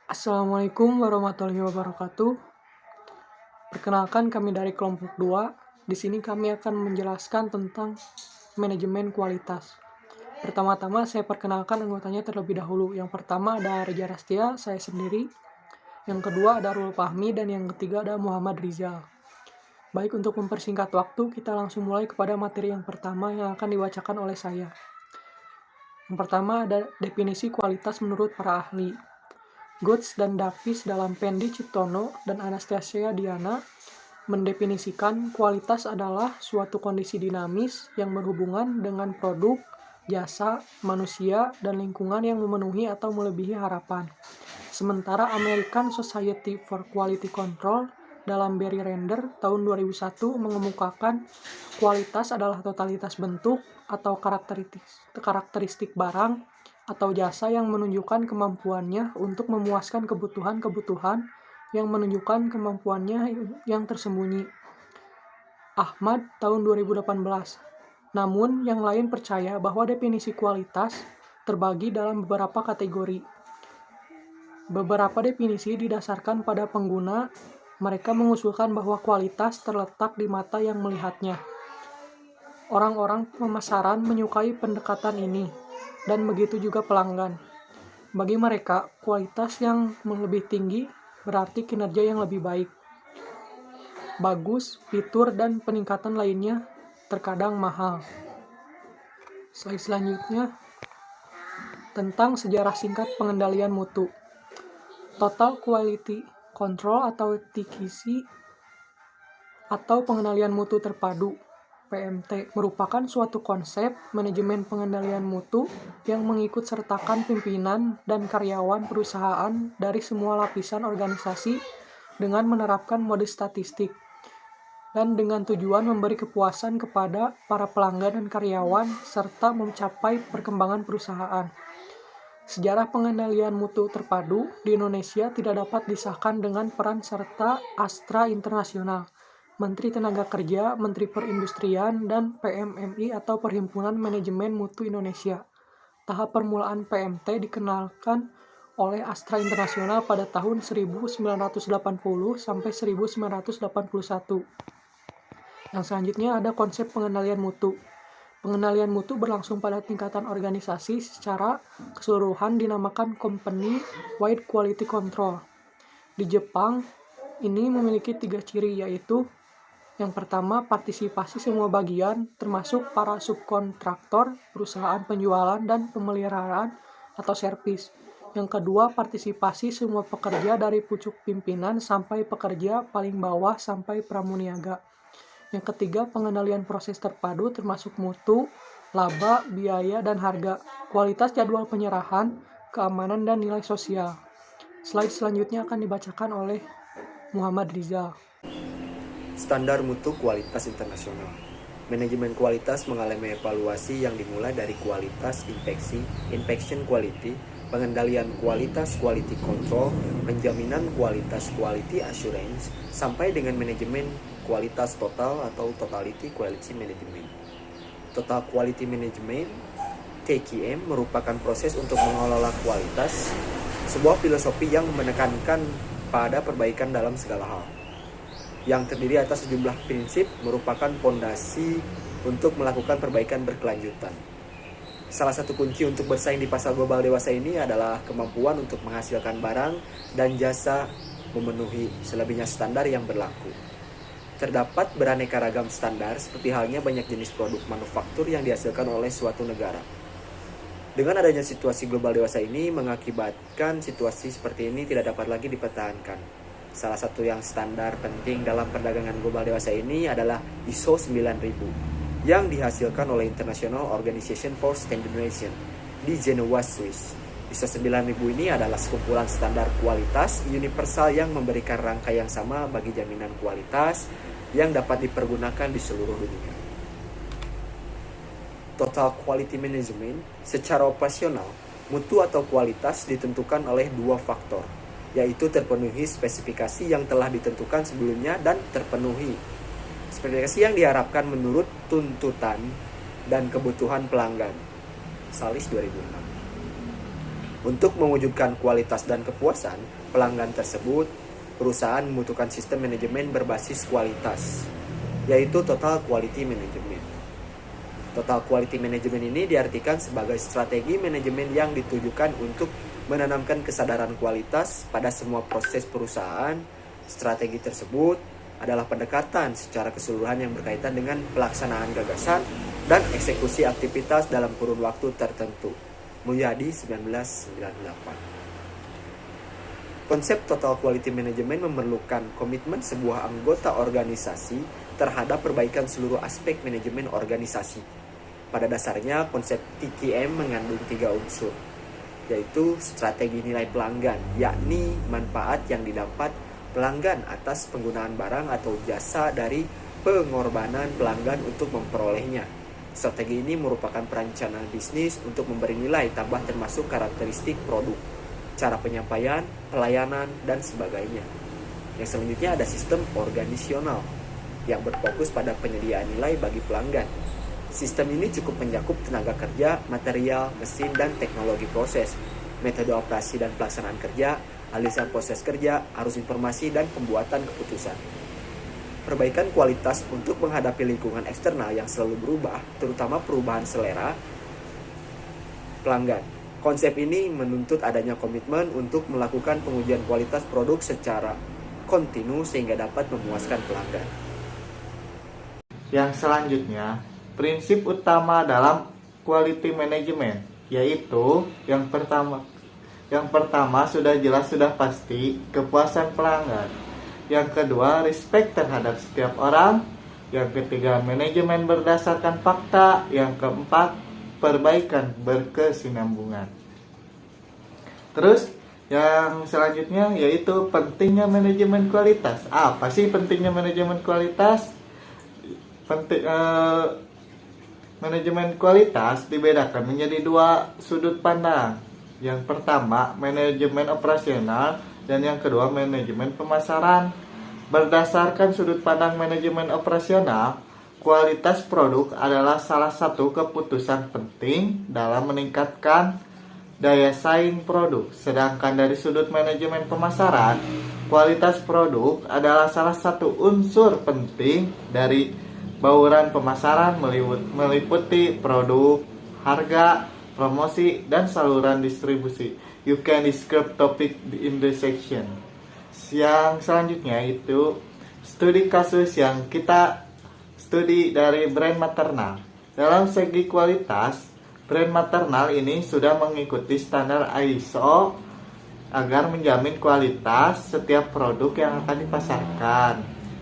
Assalamualaikum warahmatullahi wabarakatuh. Perkenalkan kami dari kelompok 2. Di sini kami akan menjelaskan tentang manajemen kualitas. Pertama-tama saya perkenalkan anggotanya terlebih dahulu. Yang pertama ada Reja Rastia, saya sendiri. Yang kedua ada Rul Fahmi dan yang ketiga ada Muhammad Rizal. Baik, untuk mempersingkat waktu, kita langsung mulai kepada materi yang pertama yang akan dibacakan oleh saya. Yang pertama ada definisi kualitas menurut para ahli. Goods dan Davis dalam Pendi Ciptono dan Anastasia Diana mendefinisikan kualitas adalah suatu kondisi dinamis yang berhubungan dengan produk, jasa, manusia, dan lingkungan yang memenuhi atau melebihi harapan. Sementara American Society for Quality Control dalam Barry Render tahun 2001 mengemukakan kualitas adalah totalitas bentuk atau karakteristik barang atau jasa yang menunjukkan kemampuannya untuk memuaskan kebutuhan-kebutuhan yang menunjukkan kemampuannya yang tersembunyi. Ahmad tahun 2018. Namun, yang lain percaya bahwa definisi kualitas terbagi dalam beberapa kategori. Beberapa definisi didasarkan pada pengguna. Mereka mengusulkan bahwa kualitas terletak di mata yang melihatnya. Orang-orang pemasaran menyukai pendekatan ini, dan begitu juga pelanggan. Bagi mereka, kualitas yang lebih tinggi berarti kinerja yang lebih baik. Bagus, fitur, dan peningkatan lainnya terkadang mahal. Slide selanjutnya tentang sejarah singkat pengendalian mutu. Total Quality Control atau TQC atau pengendalian mutu terpadu PMT merupakan suatu konsep manajemen pengendalian mutu yang mengikut sertakan pimpinan dan karyawan perusahaan dari semua lapisan organisasi dengan menerapkan mode statistik dan dengan tujuan memberi kepuasan kepada para pelanggan dan karyawan serta mencapai perkembangan perusahaan. Sejarah pengendalian mutu terpadu di Indonesia tidak dapat disahkan dengan peran serta Astra Internasional, Menteri Tenaga Kerja, Menteri Perindustrian, dan PMMI atau Perhimpunan Manajemen Mutu Indonesia. Tahap permulaan PMT dikenalkan oleh Astra Internasional pada tahun 1980 sampai 1981. Yang selanjutnya ada konsep pengendalian mutu. Pengendalian mutu berlangsung pada tingkatan organisasi secara keseluruhan dinamakan Company Wide Quality Control. Di Jepang, ini memiliki 3 ciri, yaitu yang pertama, partisipasi semua bagian, termasuk para subkontraktor, perusahaan penjualan, dan pemeliharaan atau servis. Yang kedua, partisipasi semua pekerja dari pucuk pimpinan sampai pekerja paling bawah sampai pramuniaga. Yang ketiga, pengendalian proses terpadu termasuk mutu, laba, biaya, dan harga, kualitas jadwal penyerahan, keamanan, dan nilai sosial. Slide selanjutnya akan dibacakan oleh Muhammad Rizal. Standar mutu kualitas internasional. Manajemen kualitas mengalami evaluasi yang dimulai dari kualitas inspeksi, inspection quality, pengendalian kualitas quality control, penjaminan kualitas quality assurance, sampai dengan manajemen kualitas total atau totality quality management. Total quality management (TQM) merupakan proses untuk mengelola kualitas, sebuah filosofi yang menekankan pada perbaikan dalam segala hal, yang terdiri atas sejumlah prinsip merupakan fondasi untuk melakukan perbaikan berkelanjutan. Salah satu kunci untuk bersaing di pasar global dewasa ini adalah kemampuan untuk menghasilkan barang dan jasa memenuhi selebihnya standar yang berlaku. Terdapat beraneka ragam standar, seperti halnya banyak jenis produk manufaktur yang dihasilkan oleh suatu negara. Dengan adanya situasi global dewasa ini mengakibatkan situasi seperti ini tidak dapat lagi dipertahankan. Salah satu yang standar penting dalam perdagangan global dewasa ini adalah ISO 9000 yang dihasilkan oleh International Organization for Standardization di Genoa, Swiss. ISO 9000 ini adalah sekumpulan standar kualitas universal yang memberikan rangka yang sama bagi jaminan kualitas yang dapat dipergunakan di seluruh dunia. Total Quality Management, secara operasional, mutu atau kualitas ditentukan oleh 2 faktor, yaitu terpenuhi spesifikasi yang telah ditentukan sebelumnya dan terpenuhi spesifikasi yang diharapkan menurut tuntutan dan kebutuhan pelanggan. Salis 2006. Untuk mewujudkan kualitas dan kepuasan pelanggan tersebut, perusahaan membutuhkan sistem manajemen berbasis kualitas, yaitu Total Quality Management. Total Quality Management ini diartikan sebagai strategi manajemen yang ditujukan untuk menanamkan kesadaran kualitas pada semua proses perusahaan. Strategi tersebut adalah pendekatan secara keseluruhan yang berkaitan dengan pelaksanaan gagasan dan eksekusi aktivitas dalam kurun waktu tertentu. Mulyadi 1998. Konsep Total Quality Management memerlukan komitmen sebuah anggota organisasi terhadap perbaikan seluruh aspek manajemen organisasi. Pada dasarnya, konsep TQM mengandung 3 unsur, yaitu strategi nilai pelanggan, yakni manfaat yang didapat pelanggan atas penggunaan barang atau jasa dari pengorbanan pelanggan untuk memperolehnya. Strategi ini merupakan perencanaan bisnis untuk memberi nilai tambah termasuk karakteristik produk, cara penyampaian, pelayanan, dan sebagainya. Yang selanjutnya ada sistem organisasional yang berfokus pada penyediaan nilai bagi pelanggan. Sistem ini cukup mencakup tenaga kerja, material, mesin, dan teknologi proses, metode operasi dan pelaksanaan kerja, alisan proses kerja, arus informasi, dan pembuatan keputusan. Perbaikan kualitas untuk menghadapi lingkungan eksternal yang selalu berubah, terutama perubahan selera pelanggan. Konsep ini menuntut adanya komitmen untuk melakukan pengujian kualitas produk secara kontinu sehingga dapat memuaskan pelanggan. Yang selanjutnya, prinsip utama dalam quality management, yaitu yang pertama sudah jelas sudah pasti kepuasan pelanggan. Yang kedua, respect terhadap setiap orang. Yang ketiga, manajemen berdasarkan fakta. Yang keempat, perbaikan berkesinambungan. Terus, yang selanjutnya yaitu pentingnya manajemen kualitas. Apa sih pentingnya manajemen kualitas? Manajemen kualitas dibedakan menjadi 2 sudut pandang. Yang pertama, manajemen operasional, dan yang kedua, manajemen pemasaran. Berdasarkan sudut pandang manajemen operasional, kualitas produk adalah salah satu keputusan penting dalam meningkatkan daya saing produk. Sedangkan dari sudut manajemen pemasaran, kualitas produk adalah salah satu unsur penting dari bauran pemasaran meliputi produk, harga, promosi, dan saluran distribusi. You can describe topic in the section. Yang selanjutnya itu studi kasus yang kita studi dari brand maternal. Dalam segi kualitas, brand maternal ini sudah mengikuti standar ISO agar menjamin kualitas setiap produk yang akan dipasarkan.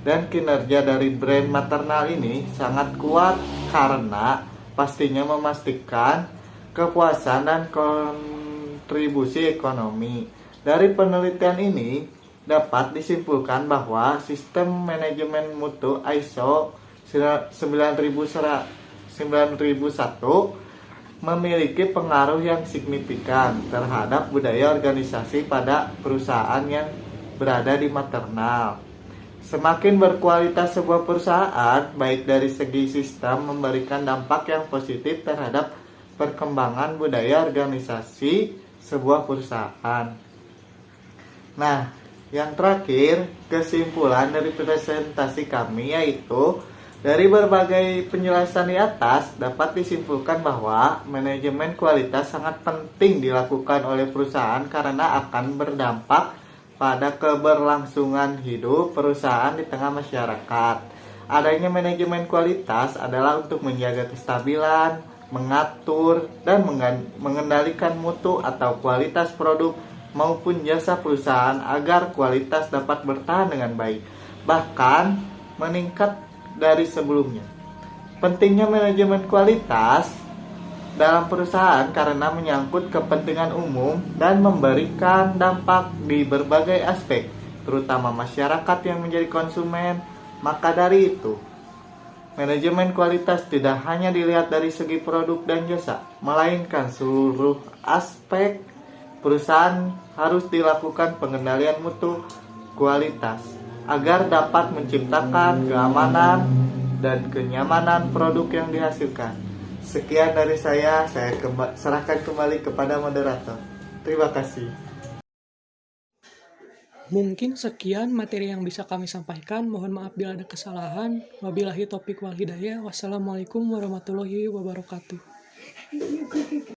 Dan kinerja dari brand maternal ini sangat kuat karena pastinya memastikan kepuasan dan kontribusi ekonomi. Dari penelitian ini dapat disimpulkan bahwa sistem manajemen mutu ISO 9001 memiliki pengaruh yang signifikan terhadap budaya organisasi pada perusahaan yang berada di maternal. Semakin berkualitas sebuah perusahaan, baik dari segi sistem, memberikan dampak yang positif terhadap perkembangan budaya organisasi sebuah perusahaan. Nah, yang terakhir, kesimpulan dari presentasi kami yaitu dari berbagai penjelasan di atas dapat disimpulkan bahwa manajemen kualitas sangat penting dilakukan oleh perusahaan karena akan berdampak pada keberlangsungan hidup perusahaan di tengah masyarakat. Adanya manajemen kualitas adalah untuk menjaga kestabilan, mengatur, dan mengendalikan mutu atau kualitas produk maupun jasa perusahaan agar kualitas dapat bertahan dengan baik, bahkan meningkat dari sebelumnya. Pentingnya manajemen kualitas dalam perusahaan karena menyangkut kepentingan umum dan memberikan dampak di berbagai aspek, terutama masyarakat yang menjadi konsumen. Maka dari itu, manajemen kualitas tidak hanya dilihat dari segi produk dan jasa, melainkan seluruh aspek perusahaan harus dilakukan pengendalian mutu kualitas agar dapat menciptakan keamanan dan kenyamanan produk yang dihasilkan. Sekian dari saya serahkan kembali kepada moderator. Terima kasih. Mungkin sekian materi yang bisa kami sampaikan. Mohon maaf bila ada kesalahan. Wabillahi taufiq wal hidayah. Wassalamualaikum warahmatullahi wabarakatuh.